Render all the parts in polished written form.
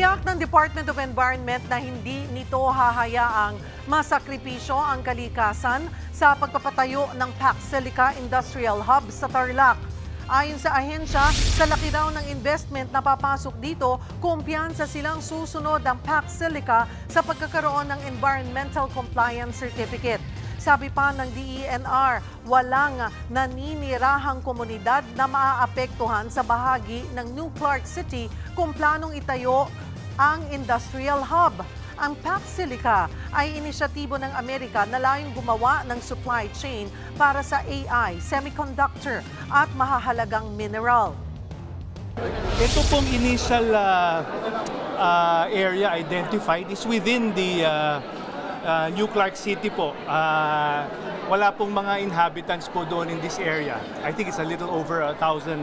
Tiyak ng Department of Environment na hindi nito hahayaang masakripisyo ang kalikasan sa pagpapatayo ng PAC Silica Industrial Hub sa Tarlac. Ayon sa ahensya, sa laki daw ng investment na papasok dito, kumpiyansa silang susunod ang PAC Silica sa pagkakaroon ng Environmental Compliance Certificate. Sabi pa ng DENR, walang naninirahang komunidad na maaapektuhan sa bahagi ng New Clark City kung planong itayo ang industrial hub. Ang PAC Silica ay inisyatibo ng Amerika na layong gumawa ng supply chain para sa AI, semiconductor at mahahalagang mineral. Ito pong initial area identified is within the New Clark City po. Wala pong mga inhabitants po doon in this area. I think it's a little over 1,000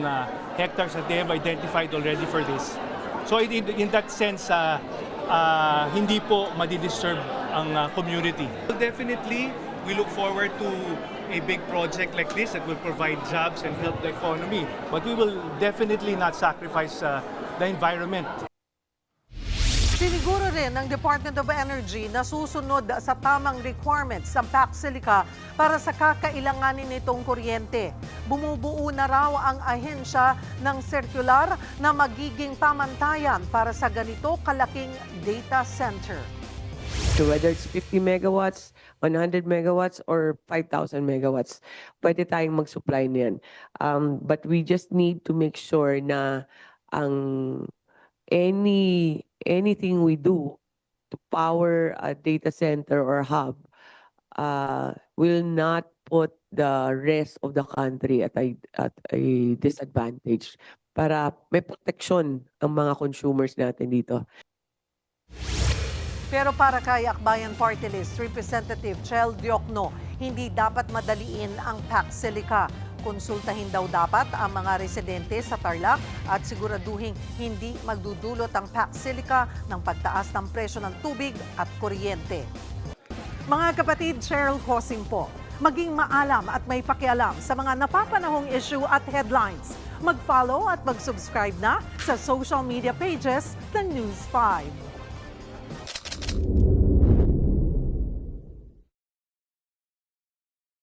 hectares that they have identified already for this. So in that sense, hindi po madidisturb ang community. Definitely, we look forward to a big project like this that will provide jobs and help the economy. But we will definitely not sacrifice the environment. Siniguro rin ng Department of Energy na susunod sa tamang requirements ng PAC Silica para sa kakailanganin nitong kuryente. Bumubuo na raw ang ahensya ng circular na magiging pamantayan para sa ganito kalaking data center. So whether it's 50 megawatts, 100 megawatts, or 5,000 megawatts, pwede tayong mag-supply niyan. But we just need to make sure na ang anything we do to power a data center or hub will not put the rest of the country at a disadvantage para may protection ang mga consumers natin dito. Pero para kay Akbayan Party List Representative Chel Diokno, hindi dapat madaliin ang PAC Silica. Konsultahin daw dapat ang mga residente sa Tarlac at siguraduhing hindi magdudulot ang PAC Silica ng pagtaas ng presyo ng tubig at kuryente. Mga kapatid, Cheryl Cosing po. Maging maalam at may pakialam sa mga napapanahong issue at headlines. Mag-follow at mag-subscribe na sa social media pages ng News 5.